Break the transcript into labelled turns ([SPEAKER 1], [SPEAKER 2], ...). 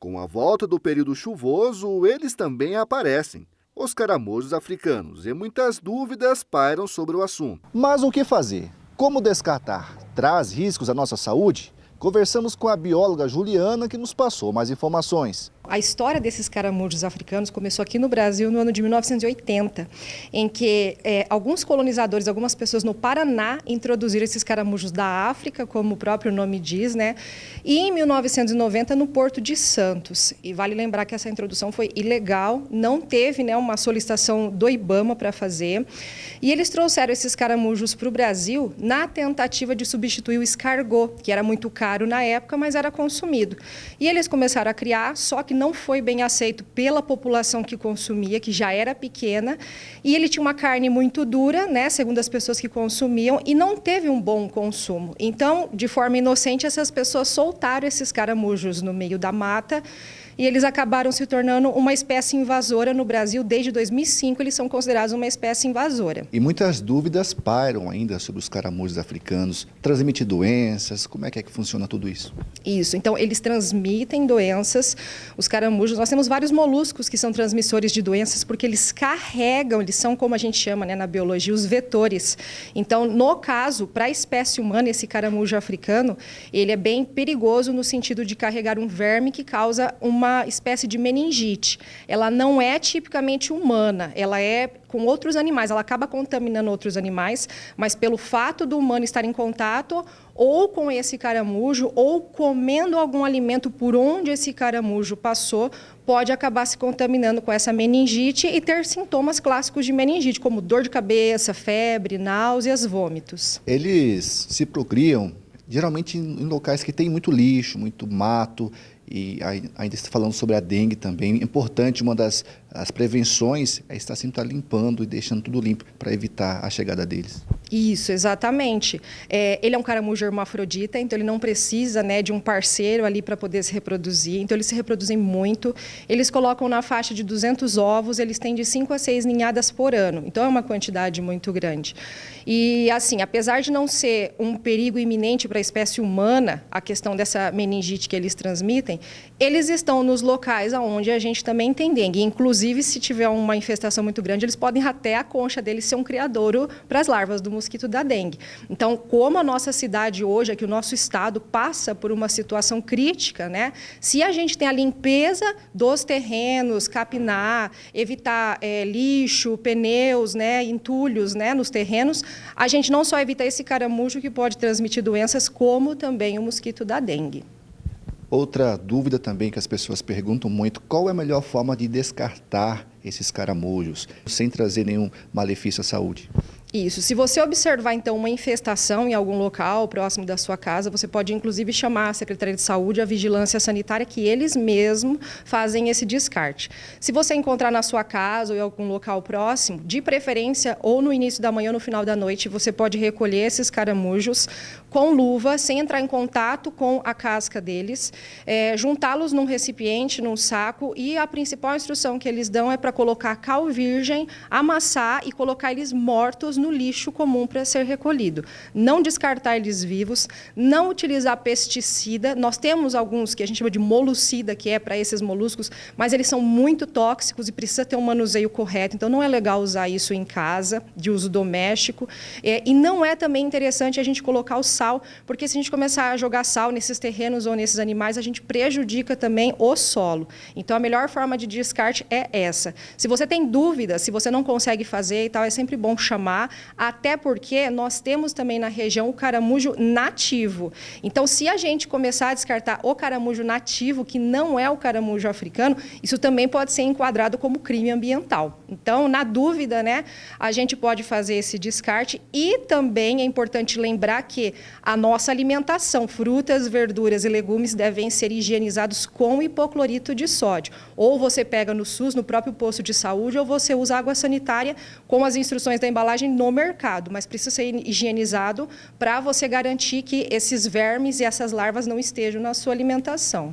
[SPEAKER 1] Com a volta do período chuvoso, eles também aparecem, os caramujos africanos, e muitas dúvidas pairam sobre o assunto.
[SPEAKER 2] Mas o que fazer? Como descartar? Traz riscos à nossa saúde? Conversamos com a bióloga Juliana, que nos passou mais informações.
[SPEAKER 3] A história desses caramujos africanos começou aqui no Brasil no ano de 1980, em que alguns colonizadores, algumas pessoas no Paraná introduziram esses caramujos da África, como o próprio nome diz, né? E em 1990 no Porto de Santos. E vale lembrar que essa introdução foi ilegal, não teve, né, uma solicitação do IBAMA para fazer. E eles trouxeram esses caramujos para o Brasil na tentativa de substituir o escargot, que era muito caro na época, mas era consumido. E eles começaram a criar, só que não foi bem aceito pela população que consumia, que já era pequena, e ele tinha uma carne muito dura, né, segundo as pessoas que consumiam, e não teve um bom consumo. Então, de forma inocente, essas pessoas soltaram esses caramujos no meio da mata, e eles acabaram se tornando uma espécie invasora no Brasil. Desde 2005, eles são considerados uma espécie invasora.
[SPEAKER 2] E muitas dúvidas pairam ainda sobre os caramujos africanos. Transmite doenças, como é que funciona tudo isso?
[SPEAKER 3] Isso, então eles transmitem doenças. Os caramujos, nós temos vários moluscos que são transmissores de doenças porque eles carregam, eles são como a gente chama, né, na biologia, os vetores. Então, no caso, para a espécie humana, esse caramujo africano, ele é bem perigoso no sentido de carregar um verme que causa uma espécie de meningite. Ela não é tipicamente humana, ela é com outros animais, ela acaba contaminando outros animais, mas pelo fato do humano estar em contato ou com esse caramujo ou comendo algum alimento por onde esse caramujo passou, pode acabar se contaminando com essa meningite e ter sintomas clássicos de meningite, como dor de cabeça, febre, náuseas, vômitos.
[SPEAKER 2] Eles se procriam geralmente em locais que tem muito lixo, muito mato. E ainda está falando sobre a dengue também. É importante, uma das prevenções é estar sempre limpando e deixando tudo limpo para evitar a chegada deles.
[SPEAKER 3] Isso, exatamente. Ele é um caramujo hermafrodita, então ele não precisa, né, de um parceiro ali para poder se reproduzir. Então eles se reproduzem muito. Eles colocam na faixa de 200 ovos, eles têm de 5 a 6 ninhadas por ano. Então é uma quantidade muito grande. E assim, apesar de não ser um perigo iminente para a espécie humana, a questão dessa meningite que eles transmitem, eles estão nos locais onde a gente também tem dengue. Inclusive, se tiver uma infestação muito grande, eles podem até a concha deles ser um criadouro para as larvas do mosquito da dengue. Então, como a nossa cidade hoje, aqui o nosso estado passa por uma situação crítica, né? Se a gente tem a limpeza dos terrenos, capinar, evitar lixo, pneus, né, entulhos, né, nos terrenos, a gente não só evita esse caramujo que pode transmitir doenças, como também o mosquito da dengue.
[SPEAKER 2] Outra dúvida também que as pessoas perguntam muito, qual é a melhor forma de descartar esses caramujos sem trazer nenhum malefício à saúde?
[SPEAKER 3] Isso. Se você observar, então, uma infestação em algum local próximo da sua casa, você pode, inclusive, chamar a Secretaria de Saúde, a Vigilância Sanitária, que eles mesmos fazem esse descarte. Se você encontrar na sua casa ou em algum local próximo, de preferência, ou no início da manhã ou no final da noite, você pode recolher esses caramujos com luva, sem entrar em contato com a casca deles, juntá-los num recipiente, num saco, e a principal instrução que eles dão é para colocar cal virgem, amassar e colocar eles mortos no lixo comum para ser recolhido. Não descartar eles vivos, não utilizar pesticida. Nós temos alguns que a gente chama de molucida, que é para esses moluscos, mas eles são muito tóxicos e precisa ter um manuseio correto. Então, não é legal usar isso em casa, de uso doméstico. E não é também interessante a gente colocar o sal, porque se a gente começar a jogar sal nesses terrenos ou nesses animais, a gente prejudica também o solo. Então, a melhor forma de descarte é essa. Se você tem dúvida, se você não consegue fazer e tal, é sempre bom chamar, até porque nós temos também na região o caramujo nativo. Então, se a gente começar a descartar o caramujo nativo, que não é o caramujo africano, isso também pode ser enquadrado como crime ambiental. Então, na dúvida, né, a gente pode fazer esse descarte e também é importante lembrar que a nossa alimentação, frutas, verduras e legumes devem ser higienizados com hipoclorito de sódio. Ou você pega no SUS, no próprio posto de saúde, ou você usa água sanitária com as instruções da embalagem no mercado, mas precisa ser higienizado para você garantir que esses vermes e essas larvas não estejam na sua alimentação.